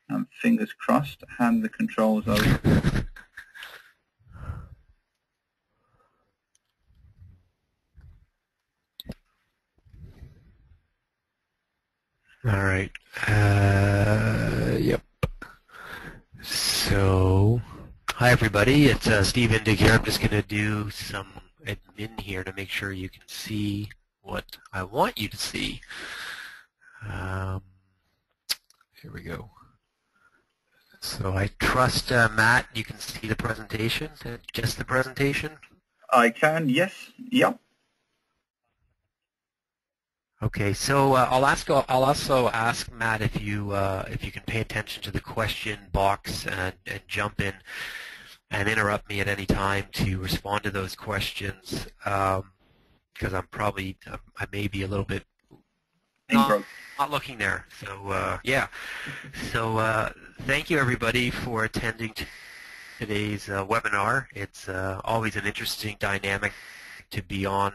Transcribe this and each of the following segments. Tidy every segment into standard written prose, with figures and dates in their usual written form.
And fingers crossed, hand the controls over. All right. Yep. So, hi everybody. It's Steve Indig here. I'm just going to do some admin here to make sure you can see what I want you to see. Here we go. So I trust, Matt, you can see the presentation, just the presentation? I can, yes. Yep. Okay, so I'll also ask Matt if you can pay attention to the question box and jump in and interrupt me at any time to respond to those questions, because I may be a little bit not looking there. So yeah, so thank you everybody for attending today's webinar. It's always an interesting dynamic to be on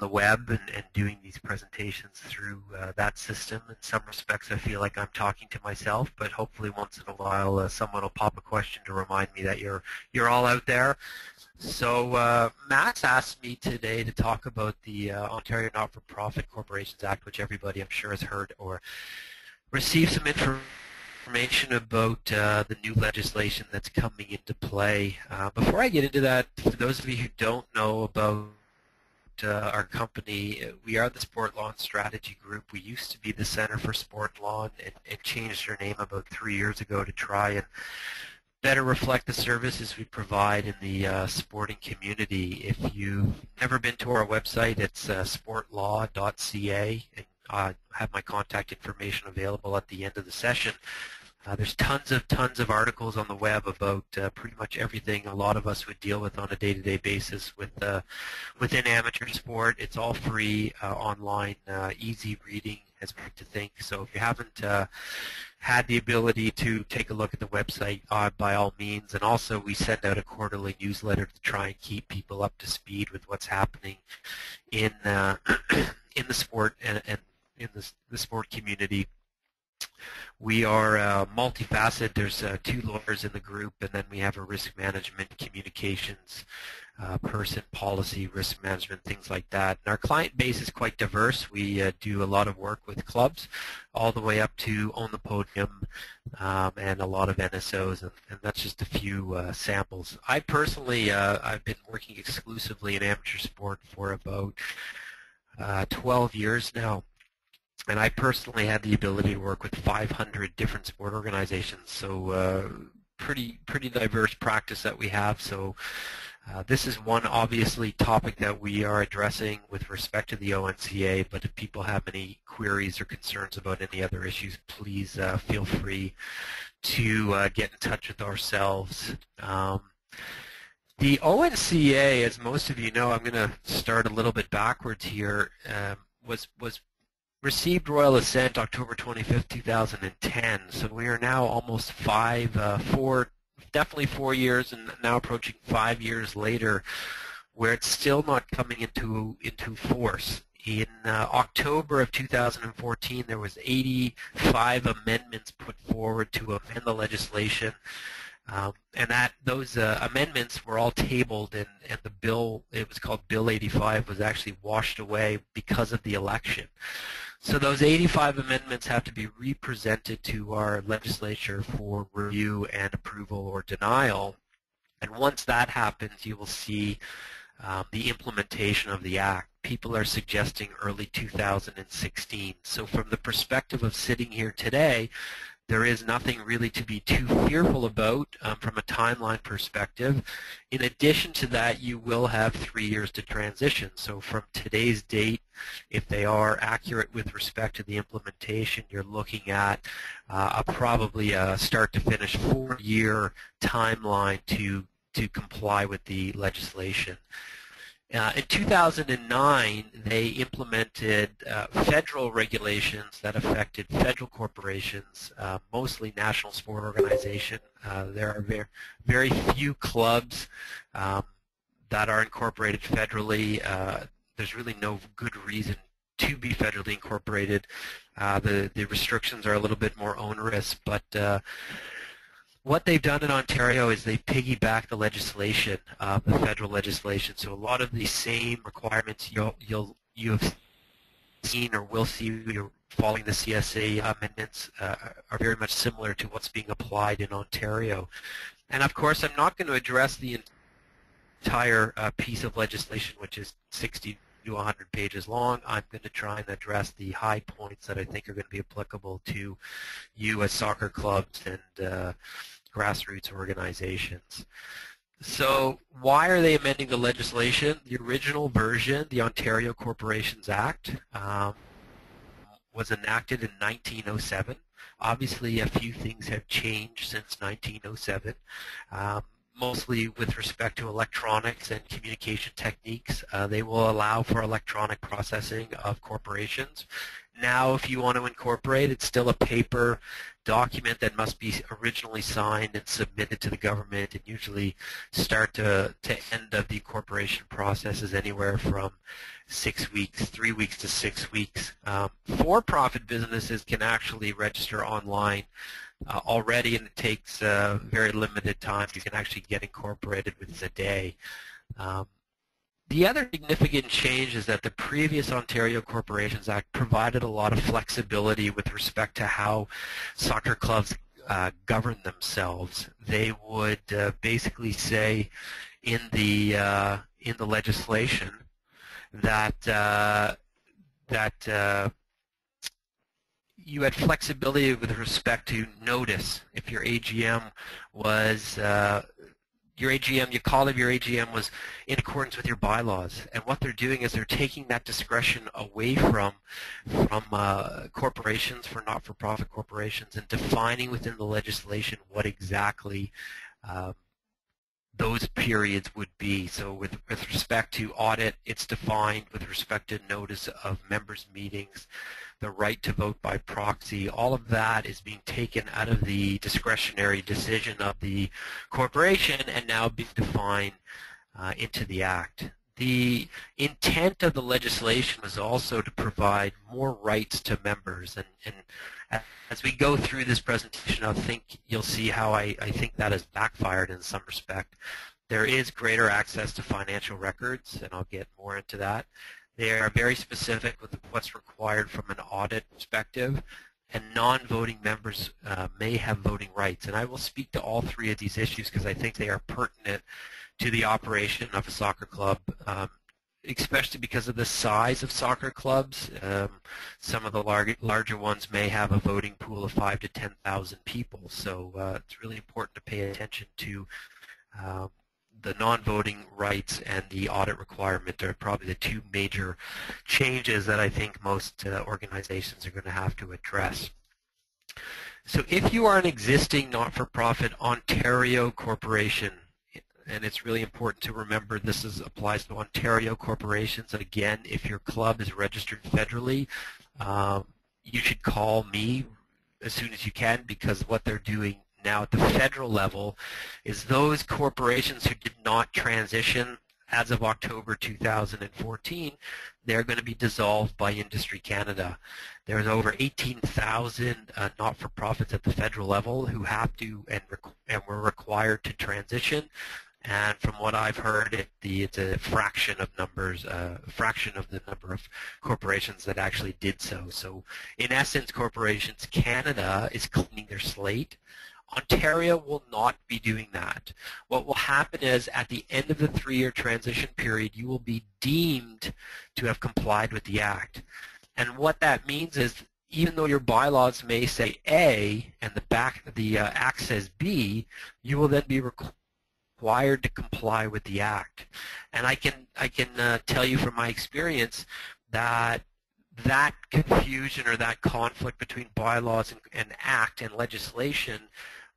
the web and doing these presentations through that system. In some respects, I feel like I'm talking to myself, but hopefully once in a while someone will pop a question to remind me that you're all out there. So Matt's asked me today to talk about the Ontario Not-for-Profit Corporations Act, which everybody I'm sure has heard or received some information about the new legislation that's coming into play. Before I get into that, for those of you who don't know about our company, we are the Sport Law and Strategy Group. We used to be the Center for Sport Law and changed our name about 3 years ago to try and better reflect the services we provide in the sporting community. If you've never been to our website, it's sportlaw.ca, and I have my contact information available at the end of the session. There's tons of articles on the web about pretty much everything a lot of us would deal with on a day-to-day basis within amateur sport. It's all free, online, easy reading, as we like to think. So if you haven't had the ability to take a look at the website, by all means. And also we send out a quarterly newsletter to try and keep people up to speed with what's happening in in the sport and in the sport community. We are multifaceted. There's 2 lawyers in the group, and then we have a risk management, communications person, policy, risk management, things like that. And our client base is quite diverse. We do a lot of work with clubs all the way up to Own the Podium and a lot of NSOs, and that's just a few samples. I personally, I've been working exclusively in amateur sport for about 12 years now. And I personally had the ability to work with 500 different sport organizations, so pretty diverse practice that we have. So this is one obviously topic that we are addressing with respect to the ONCA, but if people have any queries or concerns about any other issues, please feel free to get in touch with ourselves. The ONCA, as most of you know, I'm going to start a little bit backwards here, was received royal assent October 25th, 2010. So we are now almost definitely 4 years, and now approaching 5 years later, where it's still not coming into force. In October of 2014, there was 85 amendments put forward to amend the legislation. And those amendments were all tabled, and the bill, it was called Bill 85, was actually washed away because of the election. So those 85 amendments have to be represented to our legislature for review and approval or denial. And once that happens, you will see the implementation of the Act. People are suggesting early 2016. So from the perspective of sitting here today, there is nothing really to be too fearful about from a timeline perspective. In addition to that, you will have 3 years to transition. So from today's date, if they are accurate with respect to the implementation, you're looking at probably a start to finish 4-year timeline to comply with the legislation. In 2009, they implemented federal regulations that affected federal corporations, mostly national sport organizations. There are very few clubs that are incorporated federally. There's really no good reason to be federally incorporated. The restrictions are a little bit more onerous, but what they've done in Ontario is they've piggybacked the legislation, the federal legislation. So a lot of the same requirements you have seen or will see following the CSA amendments are very much similar to what's being applied in Ontario. And of course, I'm not going to address the entire piece of legislation, which is 60 to 100 pages long. I'm going to try and address the high points that I think are going to be applicable to you as soccer clubs and grassroots organizations. So why are they amending the legislation? The original version, the Ontario Corporations Act, was enacted in 1907. Obviously, a few things have changed since 1907, mostly with respect to electronics and communication techniques. They will allow for electronic processing of corporations. Now, if you want to incorporate, it's still a paper document that must be originally signed and submitted to the government, and usually start to end of the incorporation process is anywhere from 6 weeks, 3 weeks to 6 weeks. For-profit businesses can actually register online already, and it takes very limited time. You can actually get incorporated within a day. The other significant change is that the previous Ontario Corporations Act provided a lot of flexibility with respect to how soccer clubs govern themselves. They would basically say in the legislation that you had flexibility with respect to notice. If your AGM was your call of your AGM was in accordance with your bylaws, and what they're doing is they're taking that discretion away from corporations, for not-for-profit corporations, and defining within the legislation what exactly those periods would be. So with respect to audit, it's defined. With respect to notice of members' meetings, the right to vote by proxy, all of that is being taken out of the discretionary decision of the corporation and now being defined into the Act. The intent of the legislation was also to provide more rights to members, and as we go through this presentation, I think you'll see how I think that has backfired in some respect. There is greater access to financial records, and I'll get more into that. They are very specific with what's required from an audit perspective, and non-voting members may have voting rights. And I will speak to all three of these issues because I think they are pertinent to the operation of a soccer club, especially because of the size of soccer clubs. Some of the larger ones may have a voting pool of 5,000 to 10,000 people. So it's really important to pay attention to the non-voting rights, and the audit requirement are probably the two major changes that I think most organizations are going to have to address. So if you are an existing not-for-profit Ontario corporation, and it's really important to remember this applies to Ontario corporations, and again, if your club is registered federally, you should call me as soon as you can, because what they're doing now at the federal level is those corporations who did not transition as of October 2014, they're going to be dissolved by Industry Canada. There's over 18,000 not-for-profits at the federal level who have to and were required to transition. And from what I've heard, it's a fraction of the number of corporations that actually did so. So in essence, Corporations Canada is cleaning their slate. Ontario will not be doing that. What will happen is at the end of the 3-year transition period, you will be deemed to have complied with the Act. And what that means is even though your bylaws may say A and the Act says B, you will then be required to comply with the Act. And I can tell you from my experience that confusion or that conflict between bylaws and Act and legislation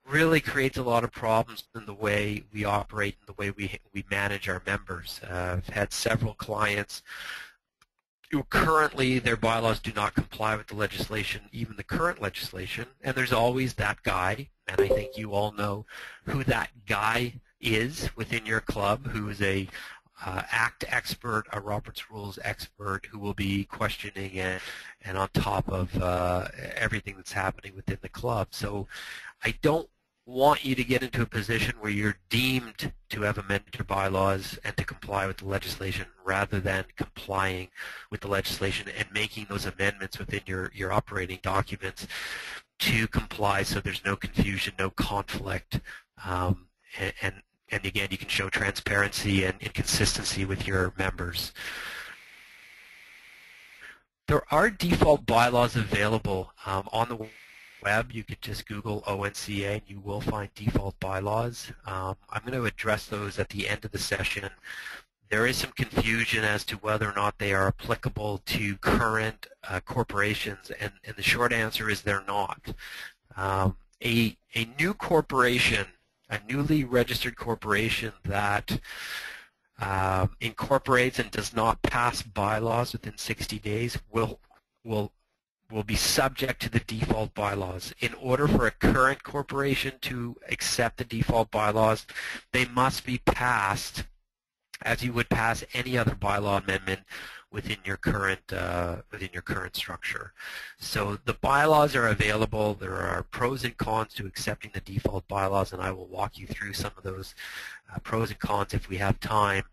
really creates a lot of problems in the way we operate and the way we manage our members. I've had several clients who currently their bylaws do not comply with the legislation, even the current legislation, and there's always that guy, and I think you all know who that guy is within your club, who is a Act expert, a Roberts Rules expert who will be questioning and on top of everything that's happening within the club. So I don't want you to get into a position where you're deemed to have amended your bylaws and to comply with the legislation rather than complying with the legislation and making those amendments within your operating documents to comply so there's no confusion, no conflict, and again, you can show transparency and consistency with your members. There are default bylaws available on the web. You could just Google ONCA and you will find default bylaws. I'm going to address those at the end of the session. There is some confusion as to whether or not they are applicable to current corporations, and the short answer is they're not. A new corporation, a newly registered corporation that incorporates and does not pass bylaws within 60 days will be subject to the default bylaws. In order for a current corporation to accept the default bylaws, they must be passed as you would pass any other bylaw amendment within your current structure. So the bylaws are available. There are pros and cons to accepting the default bylaws, and I will walk you through some of those pros and cons if we have time.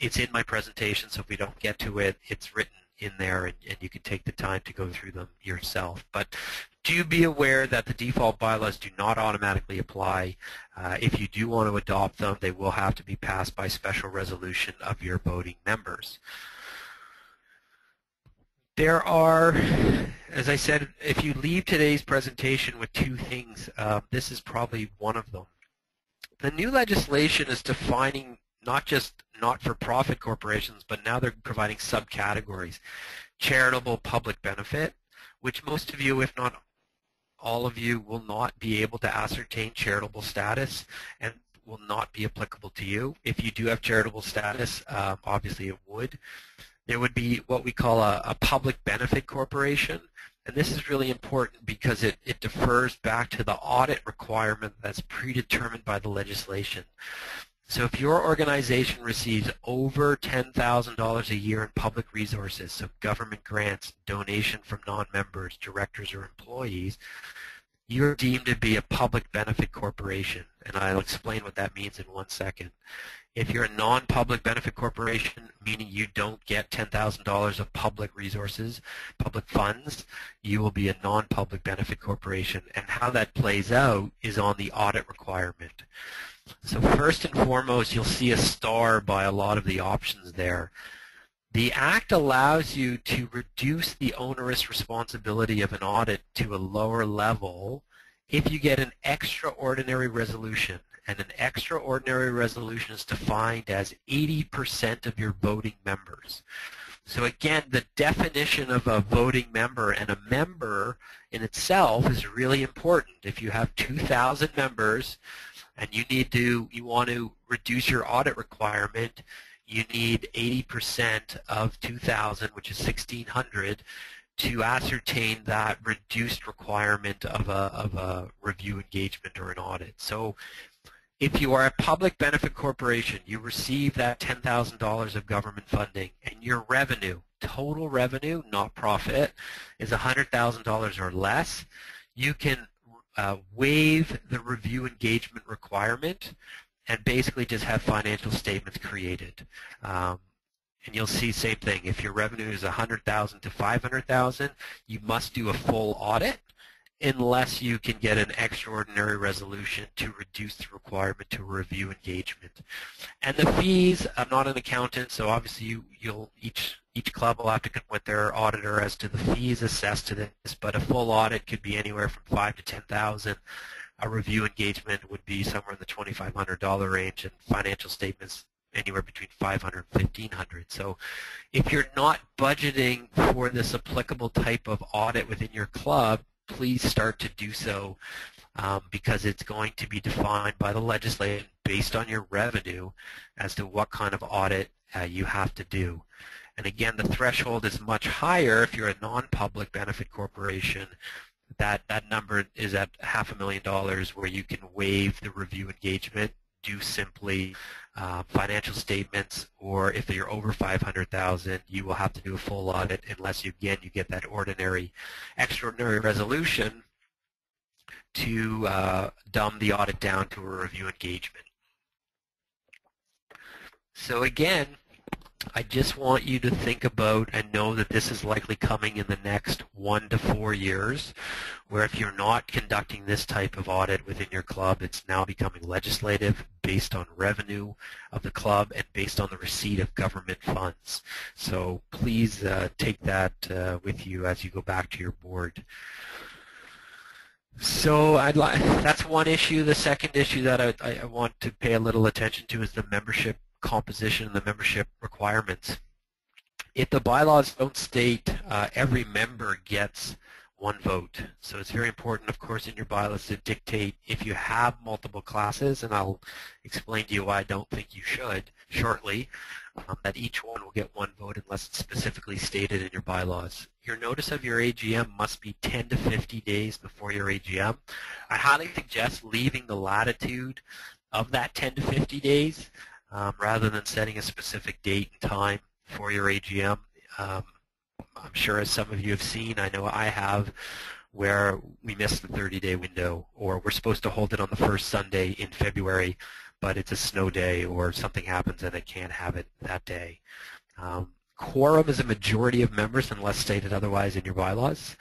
It's in my presentation, so if we don't get to it, it's written in there, and you can take the time to go through them yourself. But do be aware that the default bylaws do not automatically apply. If you do want to adopt them, they will have to be passed by special resolution of your voting members. There are, as I said, if you leave today's presentation with two things, this is probably one of them. The new legislation is defining not just not-for-profit corporations, but now they're providing subcategories. Charitable public benefit, which most of you, if not all of you, will not be able to ascertain charitable status and will not be applicable to you. If you do have charitable status, obviously it would. There would be what we call a public benefit corporation, and this is really important because it defers back to the audit requirement that's predetermined by the legislation. So if your organization receives over $10,000 a year in public resources, so government grants, donation from non-members, directors, or employees, you're deemed to be a public benefit corporation, and I'll explain what that means in 1 second. If you're a non-public benefit corporation, meaning you don't get $10,000 of public resources, public funds, you will be a non-public benefit corporation, and how that plays out is on the audit requirement. So first and foremost, you'll see a star by a lot of the options there. The Act allows you to reduce the onerous responsibility of an audit to a lower level if you get an extraordinary resolution. And an extraordinary resolution is defined as 80% of your voting members. So again, the definition of a voting member and a member in itself is really important. If you have 2,000 members and you want to reduce your audit requirement, you need 80% of 2,000, which is 1,600, to ascertain that reduced requirement of a review engagement or an audit. So if you are a public benefit corporation, you receive that $10,000 of government funding, and your revenue, total revenue, not profit, is $100,000 or less, you can waive the review engagement requirement and basically just have financial statements created. And you'll see same thing. If your revenue is $100,000 to $500,000, you must do a full audit unless you can get an extraordinary resolution to reduce the requirement to review engagement. And the fees, I'm not an accountant, so obviously each club will have to come with their auditor as to the fees assessed to this, but a full audit could be anywhere from $5,000 to $10,000. A review engagement would be somewhere in the $2,500 range, and financial statements anywhere between $500 and $1,500. So if you're not budgeting for this applicable type of audit within your club, please start to do so because it's going to be defined by the legislation based on your revenue as to what kind of audit you have to do. And again, the threshold is much higher if you're a non-public benefit corporation. That number is at $500,000 where you can waive the review engagement do simply financial statements, or if you're over 500,000, you will have to do a full audit unless you get that extraordinary resolution to dumb the audit down to a review engagement. So again, I just want you to think about and know that this is likely coming in the next 1 to 4 years, where if you're not conducting this type of audit within your club, it's now becoming legislative based on revenue of the club and based on the receipt of government funds. So please take that with you as you go back to your board. So that's one issue. The second issue that I want to pay a little attention to is the membership composition and the membership requirements. If the bylaws don't state every member gets one vote, so it's very important, of course, in your bylaws to dictate if you have multiple classes, and I'll explain to you why I don't think you should shortly, that each one will get one vote unless it's specifically stated in your bylaws. Your notice of your AGM must be 10 to 50 days before your AGM. I highly suggest leaving the latitude of that 10 to 50 days rather than setting a specific date and time for your AGM. I'm sure as some of you have seen, I know I have, where we missed the 30-day window, or we're supposed to hold it on the first Sunday in February, but it's a snow day or something happens and I can't have it that day. Quorum is a majority of members unless stated otherwise in your bylaws.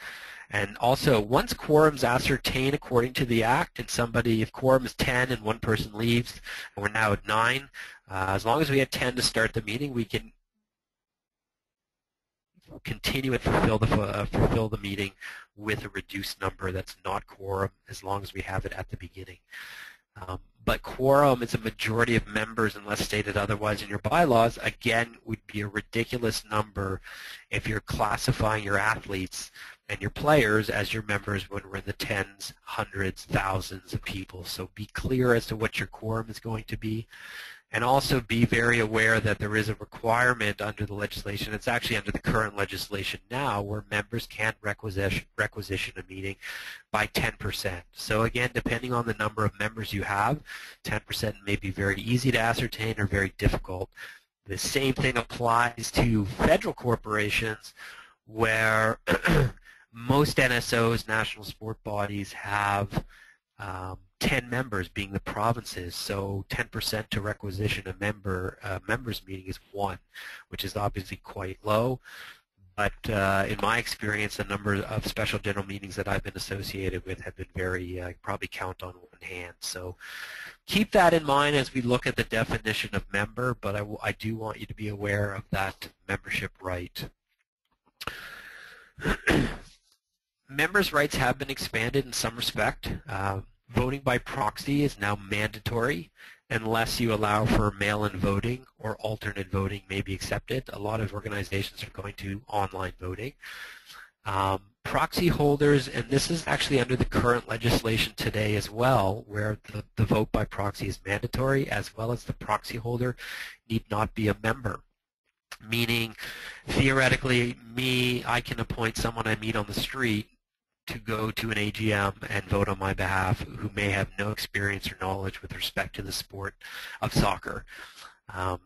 And also, once quorum's ascertained according to the Act, and if quorum is 10 and one person leaves, and we're now at 9, as long as we had 10 to start the meeting, we can continue and fulfill the meeting with a reduced number that's not quorum, as long as we have it at the beginning. But quorum is a majority of members unless stated otherwise in your bylaws. Again, would be a ridiculous number if you're classifying your athletes and your players as your members when we're in the tens, hundreds, thousands of people. So be clear as to what your quorum is going to be. And also be very aware that there is a requirement under the legislation. It's actually under the current legislation now where members can requisition a meeting by 10%. So again, depending on the number of members you have, 10% may be very easy to ascertain or very difficult. The same thing applies to federal corporations where most NSOs, national sport bodies, have 10 members being the provinces, so 10% to requisition a members meeting is 1, which is obviously quite low. But in my experience, the number of special general meetings that I've been associated with have been very, probably count on one hand. So keep that in mind as we look at the definition of member, but I do want you to be aware of that membership right. Members' rights have been expanded in some respect. Voting by proxy is now mandatory unless you allow for mail-in voting or alternate voting may be accepted. A lot of organizations are going to online voting. Proxy holders, and this is actually under the current legislation today as well, where the vote by proxy is mandatory, as well as the proxy holder need not be a member. Meaning, theoretically, I can appoint someone I meet on the street to go to an AGM and vote on my behalf who may have no experience or knowledge with respect to the sport of soccer.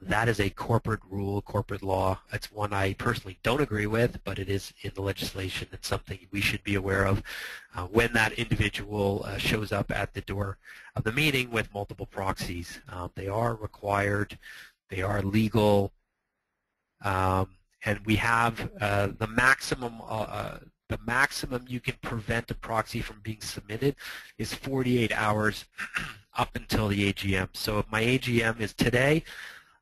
That is a corporate rule, corporate law. It's one I personally don't agree with, but it is in the legislation. It's something we should be aware of when that individual shows up at the door of the meeting with multiple proxies. They are required, they are legal, and we have the maximum you can prevent a proxy from being submitted is 48 hours up until the AGM. So if my AGM is today,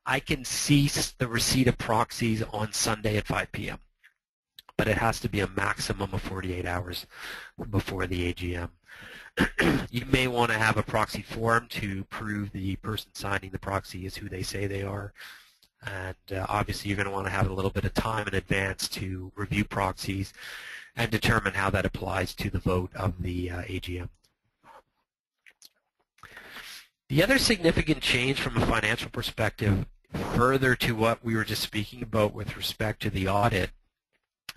I can cease the receipt of proxies on Sunday at 5 p.m. But it has to be a maximum of 48 hours before the AGM. You may want to have a proxy form to prove the person signing the proxy is who they say they are. And obviously you're going to want to have a little bit of time in advance to review proxies and determine how that applies to the vote of the AGM. The other significant change from a financial perspective, further to what we were just speaking about with respect to the audit,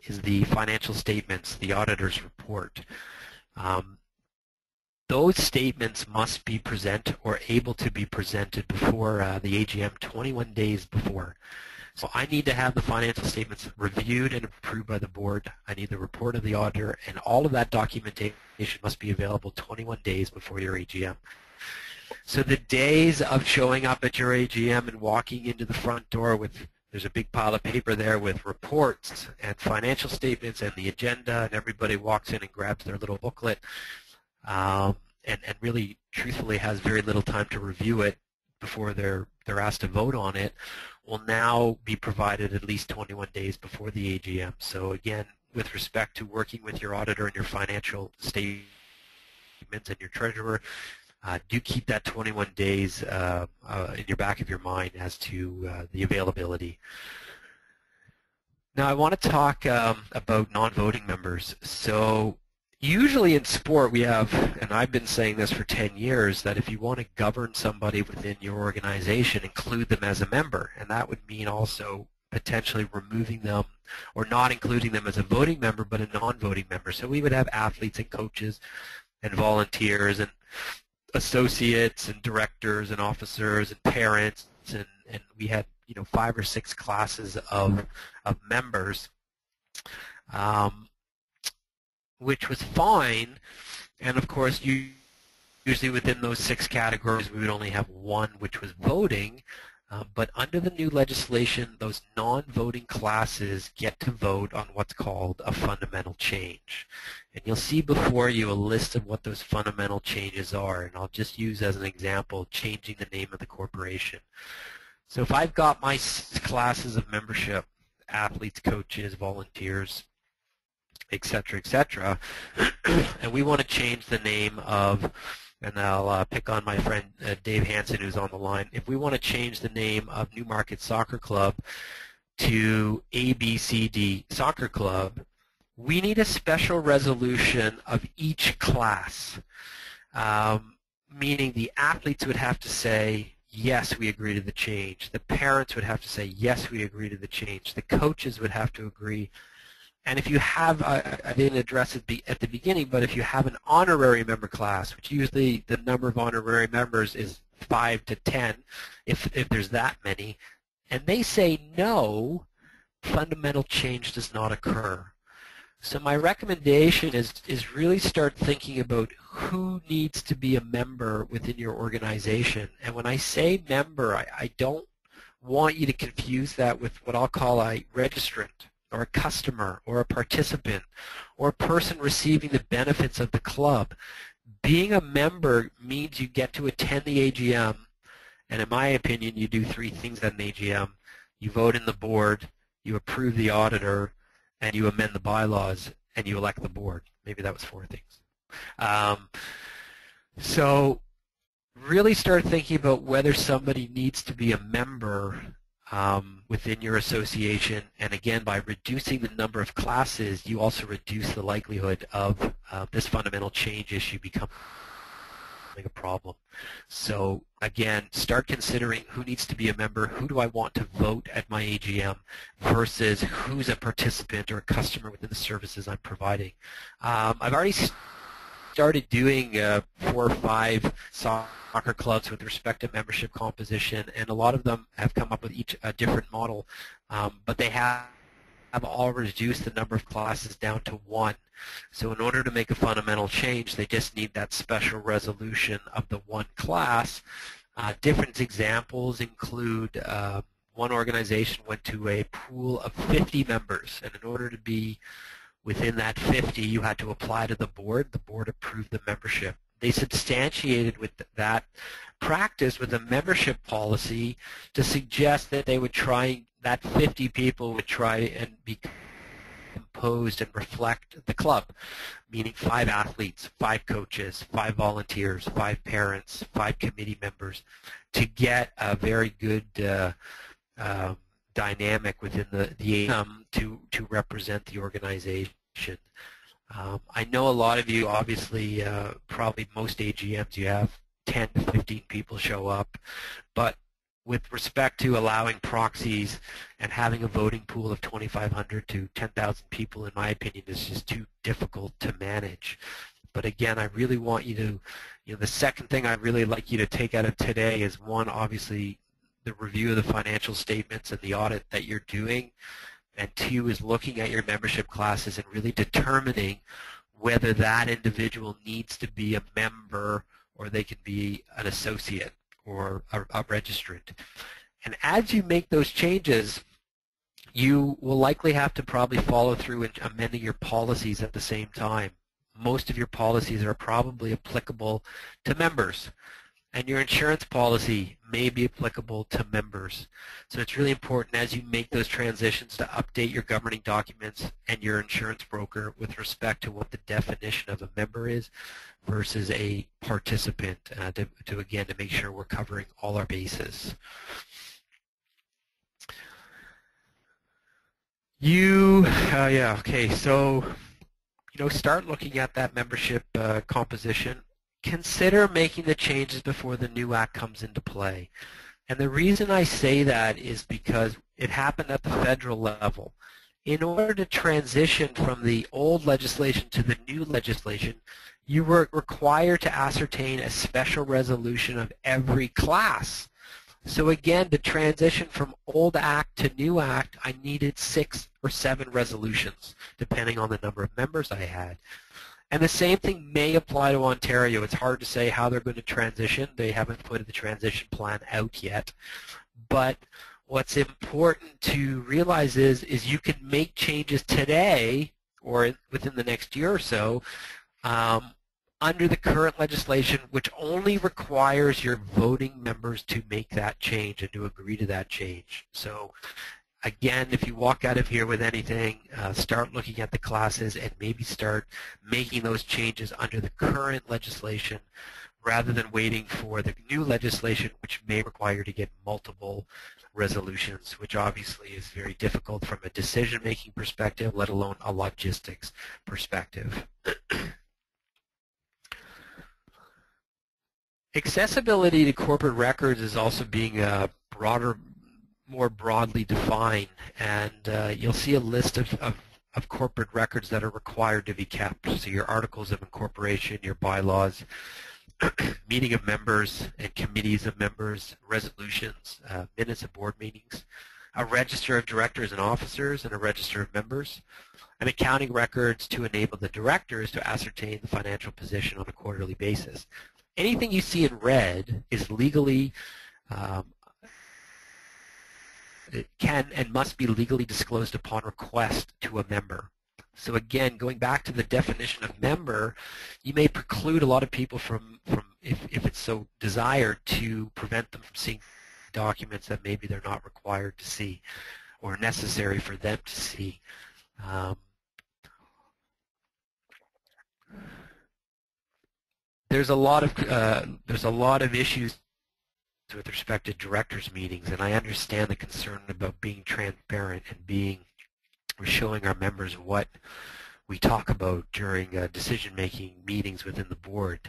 is the financial statements, the auditor's report. those statements must be present or able to be presented before the AGM 21 days before. So I need to have the financial statements reviewed and approved by the board. I need the report of the auditor, and all of that documentation must be available 21 days before your AGM. So the days of showing up at your AGM and walking into the front door with, there's a big pile of paper there with reports and financial statements and the agenda, and everybody walks in and grabs their little booklet and really truthfully has very little time to review it before they're asked to vote on it, will now be provided at least 21 days before the AGM. So again, with respect to working with your auditor and your financial statements and your treasurer, do keep that 21 days in your back of your mind as to the availability. Now I want to talk about non-voting members. So usually in sport we have, and I've been saying this for 10 years, that if you want to govern somebody within your organization, include them as a member. And that would mean also potentially removing them or not including them as a voting member but a non-voting member. So we would have athletes and coaches and volunteers and associates and directors and officers and parents, and we had 5 or 6 classes of members, which was fine. And of course, usually within those 6 categories, we would only have one, which was voting. But under the new legislation, those non-voting classes get to vote on what's called a fundamental change. And you'll see before you a list of what those fundamental changes are. And I'll just use as an example changing the name of the corporation. So if I've got my 6 classes of membership, athletes, coaches, volunteers, etc., and we want to change the name of, and I'll pick on my friend Dave Hansen, who's on the line. If we want to change the name of Newmarket Soccer Club to ABCD Soccer Club, we need a special resolution of each class, meaning the athletes would have to say, yes, we agree to the change. The parents would have to say, yes, we agree to the change. The coaches would have to agree. And if you have, I didn't address it at the beginning, but if you have an honorary member class, which usually the number of honorary members is 5 to 10, if there's that many, and they say no, fundamental change does not occur. So my recommendation is really start thinking about who needs to be a member within your organization. And when I say member, I don't want you to confuse that with what I'll call a registrant, or a customer, or a participant, or a person receiving the benefits of the club. Being a member means you get to attend the AGM, and in my opinion, you do 3 things at an AGM. You vote in the board, you approve the auditor, and you amend the bylaws, and you elect the board. Maybe that was 4 things. So really start thinking about whether somebody needs to be a member within your association, and again, by reducing the number of classes, you also reduce the likelihood of this fundamental change issue becoming a problem. So again, start considering who needs to be a member, who do I want to vote at my AGM, versus who's a participant or a customer within the services I'm providing. I've already started doing 4 or 5 soccer clubs with respect to membership composition, and a lot of them have come up with each a different model, but they have all reduced the number of classes down to 1. So in order to make a fundamental change, they just need that special resolution of the 1 class. Different examples include one organization went to a pool of 50 members, and in order to be within that 50, you had to apply to the board. The board approved the membership. They substantiated with that practice with a membership policy to suggest that they would try, that 50 people would try and be composed and reflect the club, meaning 5 athletes, 5 coaches, 5 volunteers, 5 parents, 5 committee members, to get a very good dynamic within the AM to represent the organization. I know a lot of you, obviously, probably most AGMs you have 10 to 15 people show up, but with respect to allowing proxies and having a voting pool of 2,500 to 10,000 people, in my opinion, is just too difficult to manage. But again, I really want you to, the second thing I'd really like you to take out of today is, one, obviously the review of the financial statements and the audit that you're doing, and two is looking at your membership classes and really determining whether that individual needs to be a member or they can be an associate or a registrant. And as you make those changes, you will likely have to probably follow through and amending your policies at the same time. Most of your policies are probably applicable to members, and your insurance policy may be applicable to members. So it's really important as you make those transitions to update your governing documents and your insurance broker with respect to what the definition of a member is versus a participant, to make sure we're covering all our bases. So start looking at that membership composition. Consider making the changes before the new act comes into play. And the reason I say that is because it happened at the federal level. In order to transition from the old legislation to the new legislation, you were required to ascertain a special resolution of every class. So again, to transition from old act to new act, I needed 6 or 7 resolutions, depending on the number of members I had. And the same thing may apply to Ontario. It's hard to say how they're going to transition. They haven't put the transition plan out yet. But what's important to realize is you can make changes today or within the next year or so under the current legislation, which only requires your voting members to make that change and to agree to that change. So again, if you walk out of here with anything, start looking at the classes and maybe start making those changes under the current legislation rather than waiting for the new legislation, which may require you to get multiple resolutions, which obviously is very difficult from a decision-making perspective, let alone a logistics perspective. Accessibility to corporate records is also being more broadly defined, and you'll see a list of corporate records that are required to be kept. So your articles of incorporation, your bylaws, meeting of members and committees of members, resolutions, minutes of board meetings, a register of directors and officers, and a register of members, and accounting records to enable the directors to ascertain the financial position on a quarterly basis. Anything you see in red is legally, it can and must be legally disclosed upon request to a member. So again, going back to the definition of member, you may preclude a lot of people from if it's so desired, to prevent them from seeing documents that maybe they're not required to see or necessary for them to see. There's a lot of issues with respect to directors' meetings, and I understand the concern about being transparent and showing our members what we talk about during decision-making meetings within the board.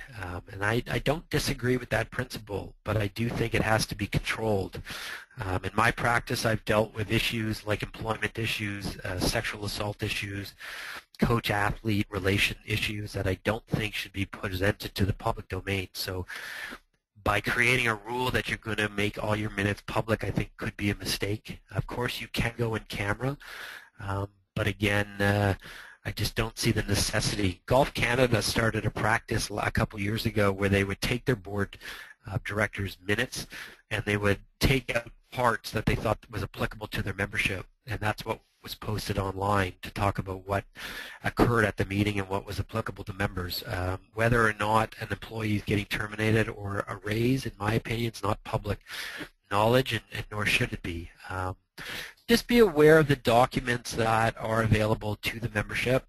And I don't disagree with that principle, but I do think it has to be controlled. In my practice, I've dealt with issues like employment issues, sexual assault issues, coach-athlete relation issues that I don't think should be presented to the public domain. So by creating a rule that you're going to make all your minutes public, I think could be a mistake. Of course, you can go in camera, but again, I just don't see the necessity. Golf Canada started a practice a couple years ago where they would take their board of directors' minutes and they would take out parts that they thought was applicable to their membership, and that's what was posted online to talk about what occurred at the meeting and what was applicable to members. Whether or not an employee is getting terminated or a raise, in my opinion, is not public knowledge, and nor should it be. Just be aware of the documents that are available to the membership,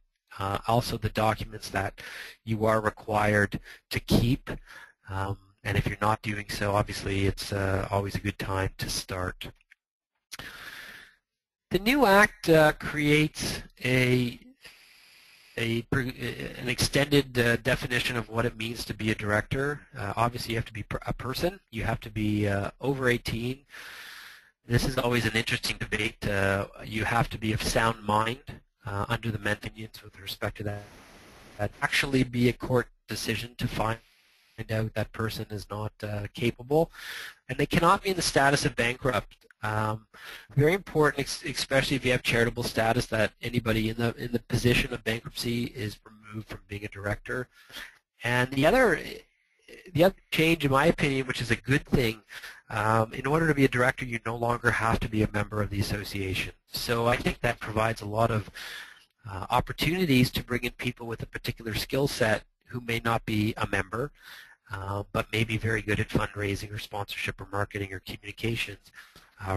also the documents that you are required to keep, and if you're not doing so, obviously it's always a good time to start. The new Act creates an extended definition of what it means to be a director. Obviously, you have to be a person. You have to be over 18. This is always an interesting debate. You have to be of sound mind under the amendments with respect to that. actually be a court decision to find out that person is not capable, and they cannot be in the status of bankrupt. Very important, especially if you have charitable status, that anybody in the position of bankruptcy is removed from being a director. And the other change, in my opinion, which is a good thing, in order to be a director, you no longer have to be a member of the association. So I think that provides a lot of opportunities to bring in people with a particular skill set who may not be a member, but may be very good at fundraising or sponsorship or marketing or communications,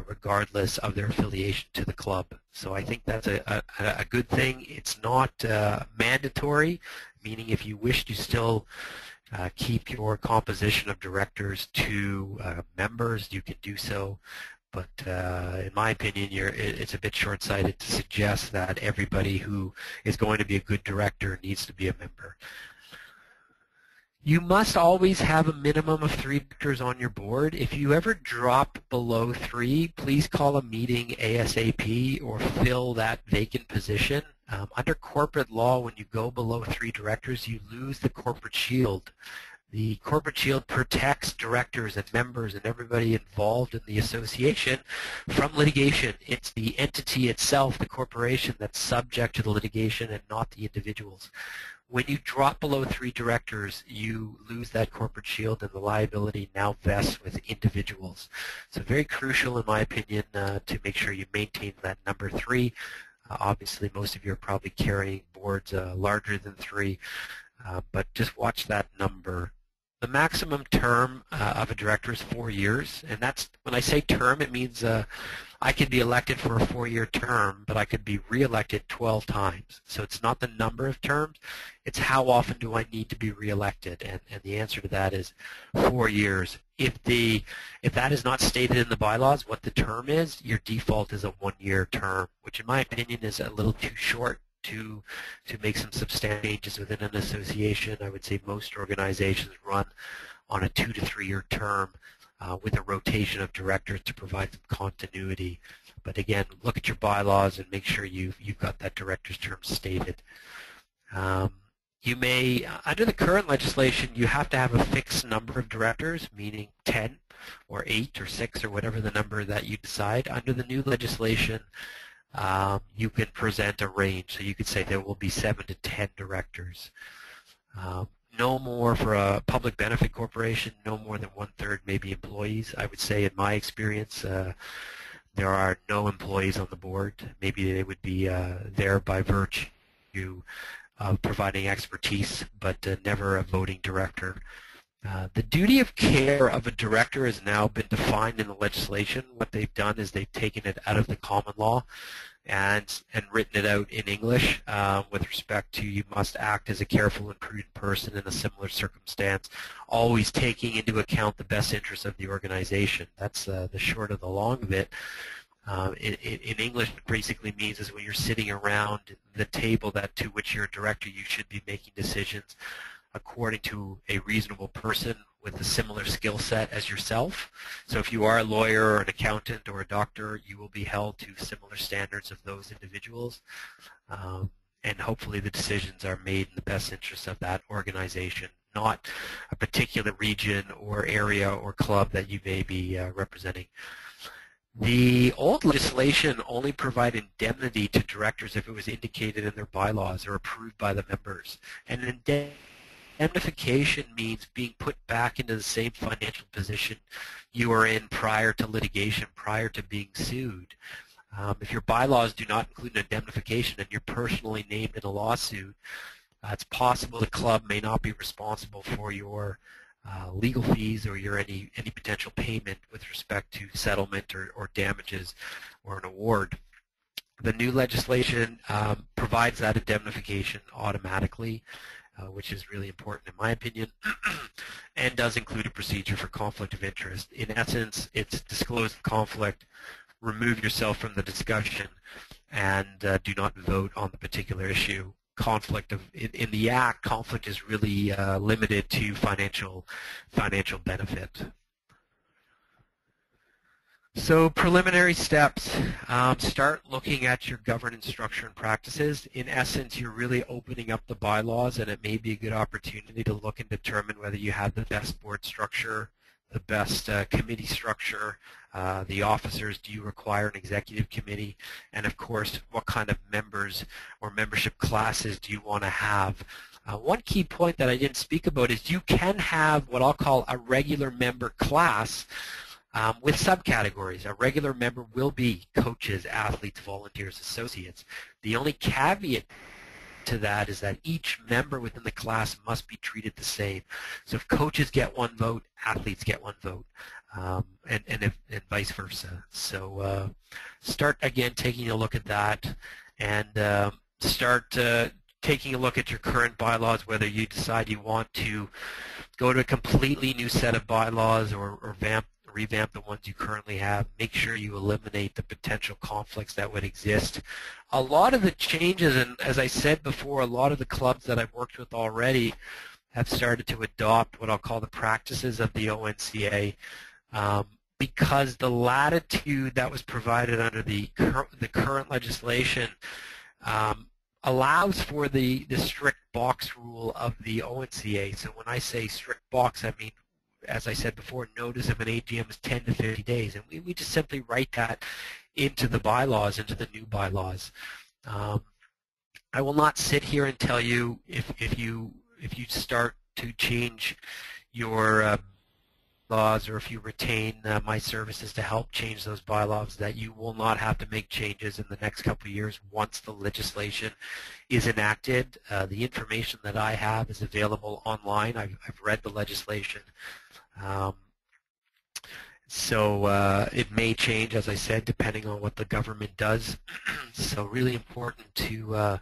regardless of their affiliation to the club. So I think that's a good thing. It's not mandatory, meaning if you wish to still keep your composition of directors to members, you can do so. But in my opinion, it's a bit short-sighted to suggest that everybody who is going to be a good director needs to be a member. You must always have a minimum of 3 directors on your board. If you ever drop below 3, please call a meeting ASAP or fill that vacant position. Under corporate law, when you go below 3 directors, you lose the corporate shield. The corporate shield protects directors and members and everybody involved in the association from litigation. It's the entity itself, the corporation, that's subject to the litigation and not the individuals. When you drop below 3 directors, you lose that corporate shield, and the liability now vests with individuals. So very crucial, in my opinion, to make sure you maintain that number 3. Obviously, most of you are probably carrying boards larger than 3, but just watch that number. The maximum term of a director is 4 years, and that's, when I say term, it means I could be elected for a 4-year term, but I could be re-elected 12 times. So it's not the number of terms, it's how often do I need to be re-elected, and the answer to that is 4 years. If that is not stated in the bylaws what the term is, your default is a 1-year term, which in my opinion is a little too short to make some substantial changes within an association. I would say most organizations run on a 2 to 3 year term with a rotation of directors to provide some continuity. But again, look at your bylaws and make sure you've got that director's term stated. You may, under the current legislation, you have to have a fixed number of directors, meaning 10 or 8 or 6 or whatever the number that you decide. Under the new legislation, you can present a range. So you could say there will be 7 to 10 directors. No more for a public benefit corporation, no more than 1/3 maybe employees. I would say in my experience, there are no employees on the board. Maybe they would be there by virtue of providing expertise, but never a voting director. The duty of care of a director has now been defined in the legislation. What they've done is they've taken it out of the common law and written it out in English with respect to you must act as a careful and prudent person in a similar circumstance, always taking into account the best interests of the organization. That's the short of the long of it. In English, it basically means is when you're sitting around the table to which you're a director, you should be making decisions according to a reasonable person with a similar skill set as yourself. So if you are a lawyer or an accountant or a doctor, you will be held to similar standards of those individuals. And hopefully the decisions are made in the best interest of that organization, not a particular region or area or club that you may be representing. The old legislation only provided indemnity to directors if it was indicated in their bylaws or approved by the members. And indemnification means being put back into the same financial position you were in prior to litigation, prior to being sued. If your bylaws do not include an indemnification and you're personally named in a lawsuit, it's possible the club may not be responsible for your legal fees or your any potential payment with respect to settlement or damages or an award. The new legislation provides that indemnification automatically, which is really important in my opinion, and does include a procedure for conflict of interest. In essence, it's disclose the conflict, remove yourself from the discussion, and do not vote on the particular issue. Conflict in the Act, conflict is really limited to financial benefit. So preliminary steps, start looking at your governance structure and practices. In essence, you're really opening up the bylaws, and it may be a good opportunity to look and determine whether you have the best board structure, the best committee structure, the officers, do you require an executive committee, and of course, what kind of members or membership classes do you want to have. One key point that I didn't speak about is you can have what I'll call a regular member class with subcategories. A regular member will be coaches, athletes, volunteers, associates. The only caveat to that is that each member within the class must be treated the same. So if coaches get one vote, athletes get one vote, and vice versa. So start again taking a look at that, and start taking a look at your current bylaws, whether you decide you want to go to a completely new set of bylaws or revamp the ones you currently have. Make sure you eliminate the potential conflicts that would exist. A lot of the changes, and as I said before, a lot of the clubs that I've worked with already have started to adopt what I'll call the practices of the ONCA, because the latitude that was provided under the current legislation allows for the strict box rule of the ONCA. So when I say strict box, I mean, as I said before, notice of an AGM is 10 to 50 days, and we just simply write that into the bylaws, into the new bylaws. I will not sit here and tell you if you start to change your laws, or if you retain my services to help change those bylaws, that you will not have to make changes in the next couple of years once the legislation is enacted. The information that I have is available online. I've read the legislation. So it may change, as I said, depending on what the government does. So really important to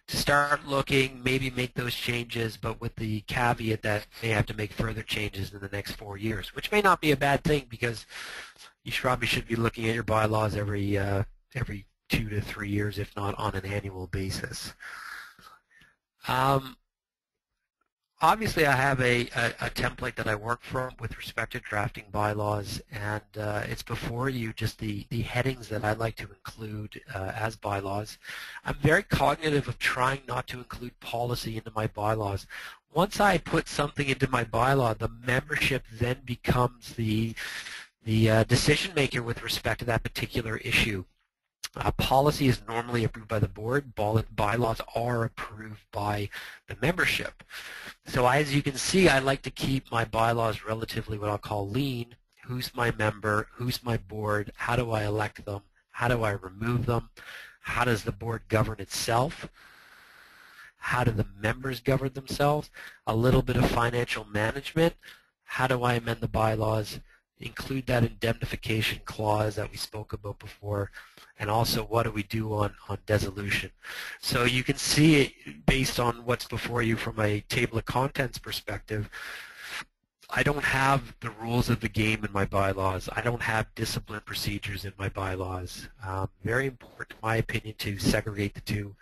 start looking, maybe make those changes, but with the caveat that they have to make further changes in the next 4 years, which may not be a bad thing, because you probably should be looking at your bylaws every 2 to 3 years, if not on an annual basis. Obviously, I have a template that I work from with respect to drafting bylaws, and it's before you just the headings that I like to include as bylaws. I'm very cognitive of trying not to include policy into my bylaws. Once I put something into my bylaw, the membership then becomes the decision maker with respect to that particular issue. Policy is normally approved by the board. Bylaws are approved by the membership. So as you can see, I like to keep my bylaws relatively what I'll call lean. Who's my member? Who's my board? How do I elect them? How do I remove them? How does the board govern itself? How do the members govern themselves? A little bit of financial management. How do I amend the bylaws? Include that indemnification clause that we spoke about before, and also what do we do on dissolution. So you can see it based on what's before you from a table of contents perspective. I don't have the rules of the game in my bylaws. I don't have discipline procedures in my bylaws. Very important, in my opinion, to segregate the two,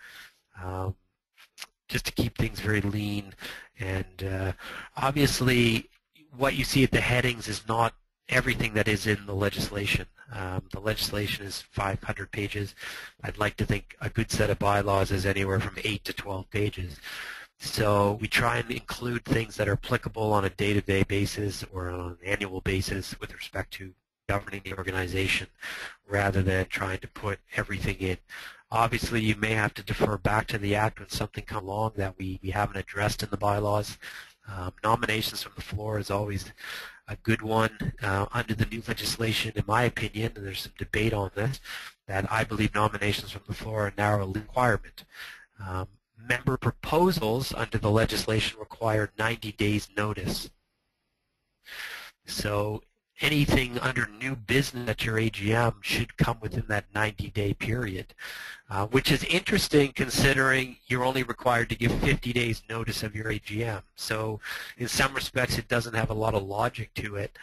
just to keep things very lean. And obviously, what you see at the headings is not everything that is in the legislation. The legislation is 500 pages. I'd like to think a good set of bylaws is anywhere from 8 to 12 pages. So we try and include things that are applicable on a day-to-day basis or on an annual basis with respect to governing the organization, rather than trying to put everything in. Obviously, you may have to defer back to the Act when something comes along that we haven't addressed in the bylaws. Nominations from the floor is always a good one. Under the new legislation, in my opinion, and there's some debate on this, that I believe nominations from the floor are now a requirement. Member proposals under the legislation require 90 days notice. So anything under new business at your AGM should come within that 90-day period, which is interesting considering you're only required to give 50 days notice of your AGM. So in some respects it doesn't have a lot of logic to it,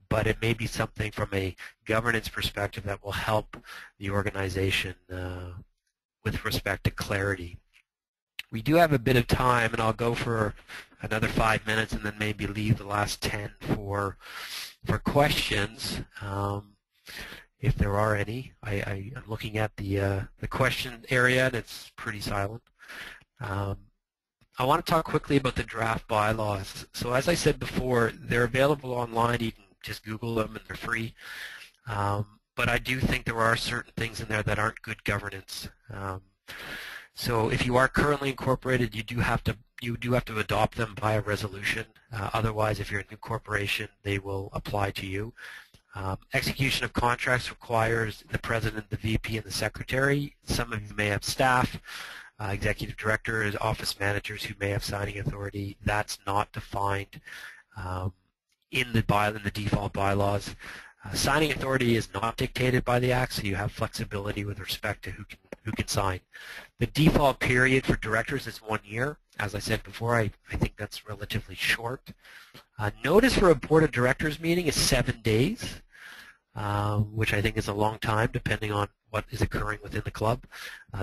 but it may be something from a governance perspective that will help the organization with respect to clarity. We do have a bit of time, and I'll go for another 5 minutes and then maybe leave the last 10 for questions. if there are any. I'm looking at the question area, and it's pretty silent. I want to talk quickly about the draft bylaws. So as I said before, they're available online. You can just Google them, and they're free. But I do think there are certain things in there that aren't good governance. So if you are currently incorporated, you do have to adopt them by a resolution. Otherwise, if you're a new corporation, they will apply to you. Execution of contracts requires the president, the VP, and the secretary. Some of you may have staff, executive directors, office managers who may have signing authority. That's not defined in the default bylaws. Signing authority is not dictated by the Act, so you have flexibility with respect to who can sign. The default period for directors is 1 year. As I said before, I think that's relatively short. Notice for a board of directors meeting is 7 days, which I think is a long time depending on what is occurring within the club.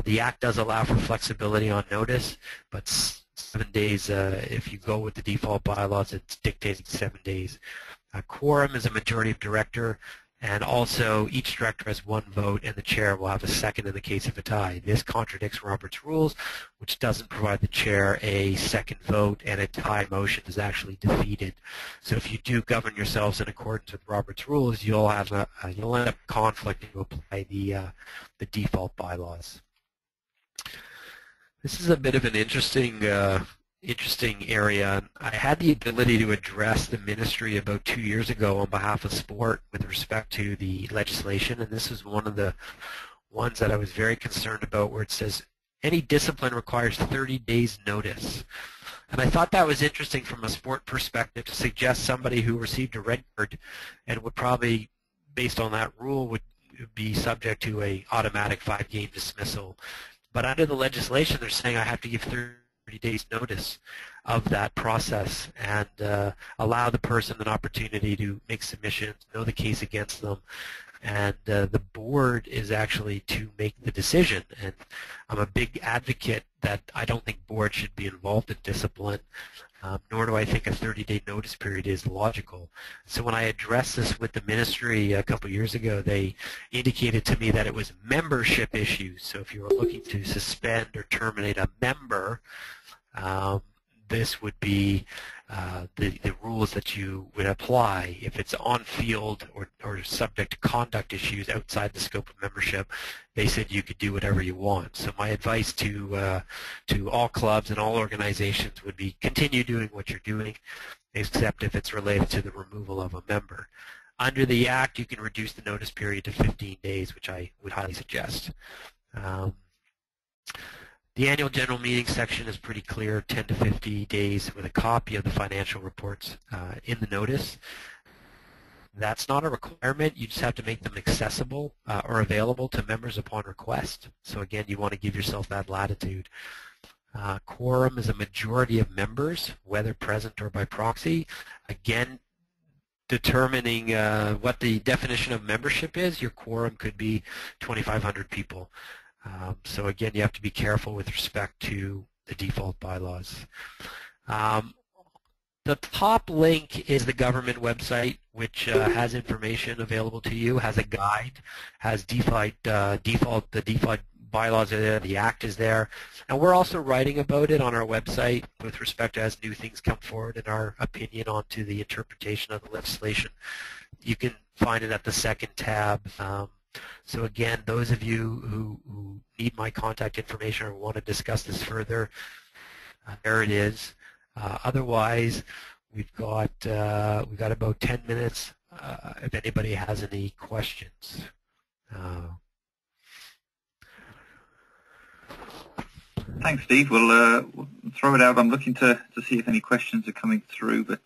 The Act does allow for flexibility on notice, but 7 days, if you go with the default bylaws, it's dictating 7 days. Quorum is a majority of director, and also each director has 1 vote, and the chair will have a second in the case of a tie. This contradicts Robert's rules, which doesn't provide the chair a second vote, and a tie motion is actually defeated. So if you do govern yourselves in accordance with Robert's rules, you'll end up conflicting to apply the default bylaws. This is a bit of an interesting area. I had the ability to address the ministry about 2 years ago on behalf of sport with respect to the legislation, and this is one of the ones that I was very concerned about, where it says any discipline requires 30 days notice. And I thought that was interesting from a sport perspective to suggest somebody who received a red card and would probably, based on that rule, would be subject to a automatic 5-game dismissal. But under the legislation, they're saying I have to give 30 days notice of that process and allow the person an opportunity to make submissions, know the case against them, and the board is actually to make the decision. And I'm a big advocate that I don't think boards should be involved in discipline, nor do I think a 30-day notice period is logical. So when I addressed this with the ministry a couple years ago, they indicated to me that it was membership issues. So if you were looking to suspend or terminate a member, this would be the rules that you would apply. If it's on field or subject to conduct issues outside the scope of membership, they said you could do whatever you want. So my advice to all clubs and all organizations would be continue doing what you're doing, except if it's related to the removal of a member. Under the Act, you can reduce the notice period to 15 days, which I would highly suggest. The annual general meeting section is pretty clear, 10 to 50 days with a copy of the financial reports in the notice. That's not a requirement. You just have to make them accessible or available to members upon request. So again, you want to give yourself that latitude. Quorum is a majority of members, whether present or by proxy. Again, determining what the definition of membership is, your quorum could be 2,500 people. So again, you have to be careful with respect to the default bylaws. The top link is the government website, which has information available to you, has a guide, has the default bylaws are there, the Act is there, and we're also writing about it on our website with respect to as new things come forward and our opinion onto the interpretation of the legislation. You can find it at the second tab. So again, those of you who need my contact information or want to discuss this further, there it is. Otherwise, we've got about 10 minutes if anybody has any questions. Thanks, Steve. We'll throw it out. I'm looking to see if any questions are coming through, but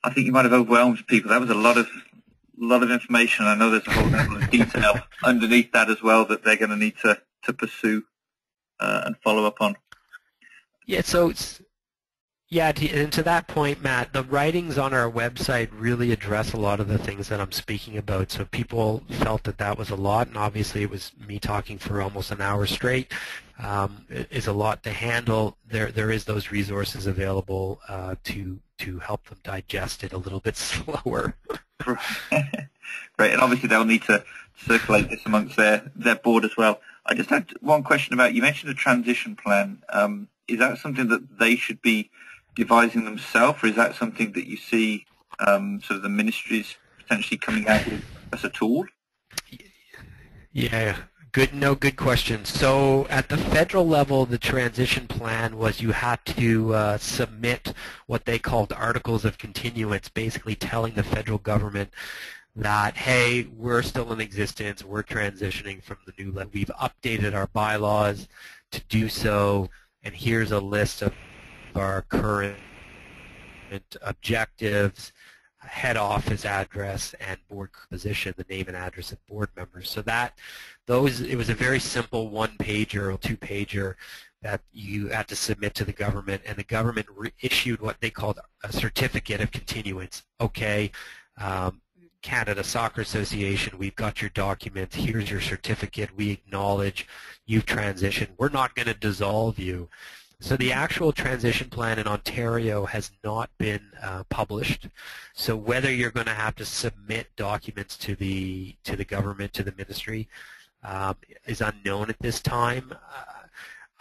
I think you might have overwhelmed people. That was a lot of information. I know there's a whole level of detail underneath that as well that they're going to need to pursue and follow up on. Yeah, so and to that point, Matt, the writings on our website really address a lot of the things that I'm speaking about. So people felt that was a lot, and obviously it was me talking for almost an hour straight. It is a lot to handle. There is those resources available to help them digest it a little bit slower. Great, and obviously they'll need to circulate this amongst their board as well. I just had one question about, you mentioned a transition plan. Is that something that they should be devising themselves, or is that something that you see sort of the ministries potentially coming out with as a tool? Yeah, good question. So at the federal level, the transition plan was you had to submit what they called articles of continuance, basically telling the federal government that, hey, we're still in existence, we're transitioning from the new level, we've updated our bylaws to do so, and here's a list of our current objectives, head office address, and board composition, the name and address of board members. So it was a very simple one-pager or two-pager that you had to submit to the government, and the government issued what they called a certificate of continuance. Okay, Canada Soccer Association, we've got your documents, here's your certificate, we acknowledge you've transitioned, we're not going to dissolve you. So the actual transition plan in Ontario has not been published. So whether you're going to have to submit documents to the government, to the ministry, is unknown at this time.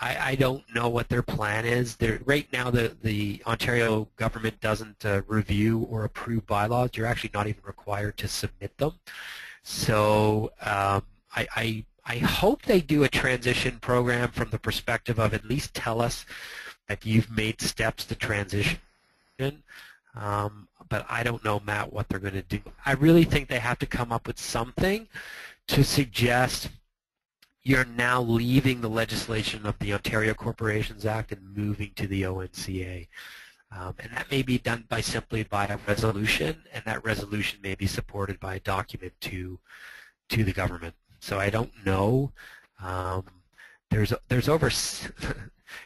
I don't know what their plan is. Right now, the Ontario government doesn't review or approve bylaws. You're actually not even required to submit them. So I hope they do a transition program from the perspective of at least tell us that you've made steps to transition. But I don't know, Matt, what they're going to do. I really think they have to come up with something to suggest you're now leaving the legislation of the Ontario Corporations Act and moving to the ONCA. And that may be done simply by a resolution, and that resolution may be supported by a document to the government. So I don't know. There's over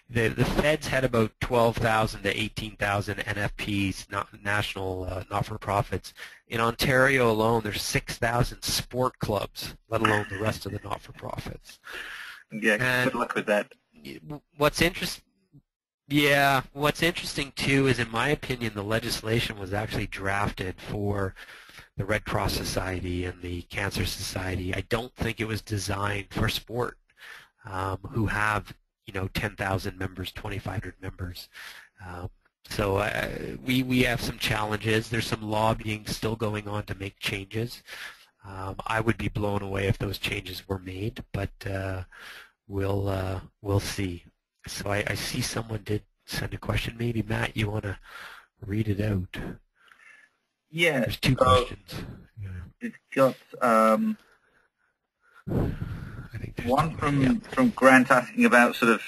the feds had about 12,000 to 18,000 NFPs, national not-for-profits. In Ontario alone, there's 6,000 sport clubs, let alone the rest of the not-for-profits. Yeah, and good luck with that. What's interesting too is, in my opinion, the legislation was actually drafted for the Red Cross Society and the Cancer Society. I don't think it was designed for sport, who have 10,000 members, 2,500 members. So we have some challenges. There's some lobbying still going on to make changes. I would be blown away if those changes were made, but we'll see. So I see someone did send a question. Maybe, Matt, you want to read it out? Yeah. There's two questions. Yeah. It's got I think one from Grant asking about sort of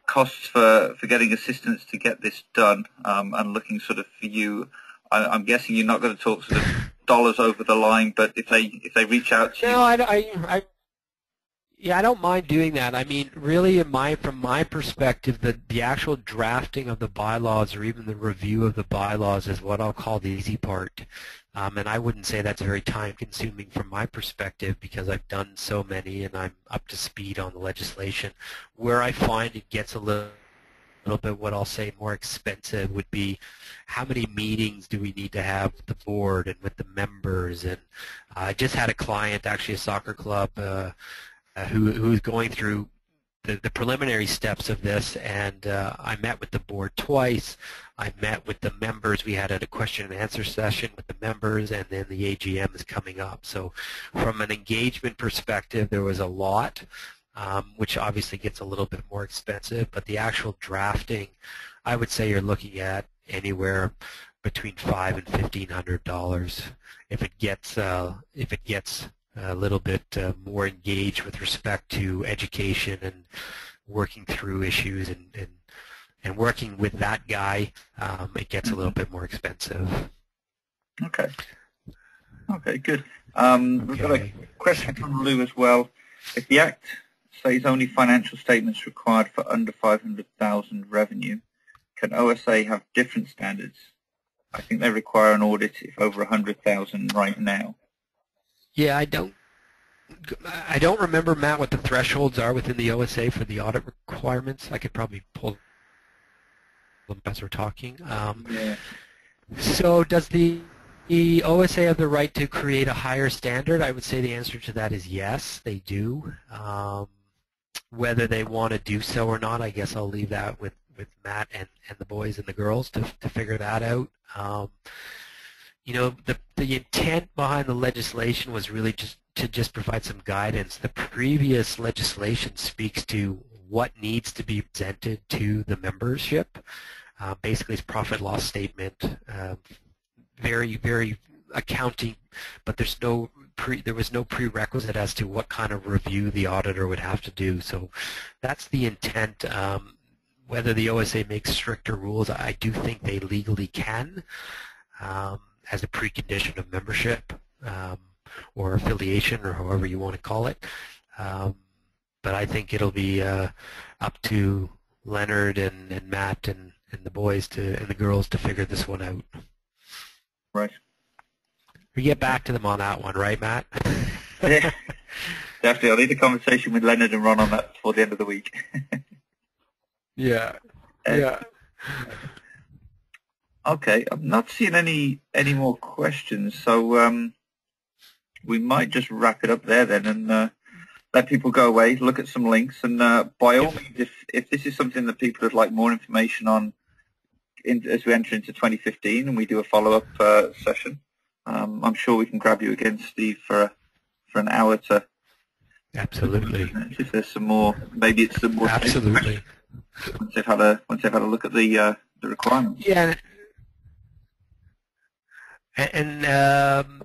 costs for getting assistance to get this done, and looking sort of for you. I'm guessing you're not going to talk sort of dollars over the line, but if they reach out to you. No, I don't mind doing that. I mean, really, from my perspective, the actual drafting of the bylaws or even the review of the bylaws is what I'll call the easy part. And I wouldn't say that's very time-consuming from my perspective, because I've done so many and I'm up to speed on the legislation. Where I find it gets a little bit, what I'll say, more expensive would be how many meetings do we need to have with the board and with the members. And I just had a client, actually a soccer club, who's going through the preliminary steps of this, and I met with the board twice. I met with the members. We had a question and answer session with the members, and then the AGM is coming up. So from an engagement perspective, there was a lot, which obviously gets a little bit more expensive, but the actual drafting, I would say you're looking at anywhere between $500 and $1,500 if it gets a little bit more engaged with respect to education and working through issues and working with that guy. It gets a little bit more expensive. Okay. Okay, good. We've got a question from Lou as well. If the Act says only financial statements required for under 500,000 revenue, can OSA have different standards? I think they require an audit if over 100,000 right now. Yeah, I don't remember, Matt, what the thresholds are within the OSA for the audit requirements. I could probably pull them as we're talking. Yeah. So does the The OSA have the right to create a higher standard. I would say the answer to that is yes, they do. Whether they want to do so or not, I guess I'll leave that with Matt and the boys and the girls to figure that out. You know, the intent behind the legislation was really just to provide some guidance. The previous legislation speaks to what needs to be presented to the membership. Basically, it's profit loss statement, very accounting, but there was no prerequisite as to what kind of review the auditor would have to do. So that's the intent. Whether the OSA makes stricter rules, I do think they legally can as a precondition of membership or affiliation, or however you want to call it. But I think it'll be up to Leonard and Matt and the boys and the girls to figure this one out. Right. We get back to them on that one, right, Matt? Yeah, definitely. I'll need a conversation with Leonard and Ron on that before the end of the week. Yeah. Yeah. Okay, I'm not seeing any more questions, so we might just wrap it up there then, and let people go away, look at some links, and by all means, if this is something that people would like more information on as we enter into 2015 and we do a follow-up session, I'm sure we can grab you again, Steve, for an hour to. Absolutely. If there's some more, maybe it's some more. Absolutely. Once they've had a look at the requirements. Yeah. And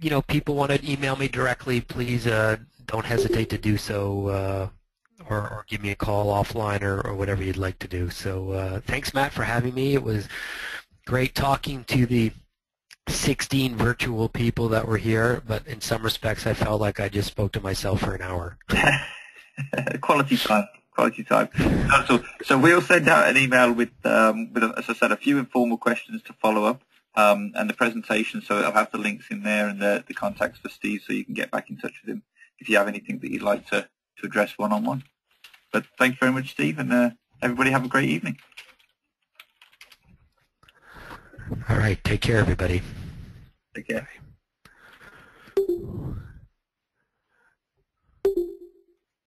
you know, people want to email me directly, please don't hesitate to do so, or give me a call offline or whatever you'd like to do. So thanks, Matt, for having me. It was great talking to the 16 virtual people that were here, but in some respects I felt like I just spoke to myself for an hour. Quality time. So we'll send out an email with, as I said, a few informal questions to follow up, and the presentation. So it'll have the links in there and the contacts for Steve, so you can get back in touch with him if you have anything that you'd like to address one-on-one. But thanks very much, Steve, and everybody have a great evening. All right, take care, everybody. Take care. Bye.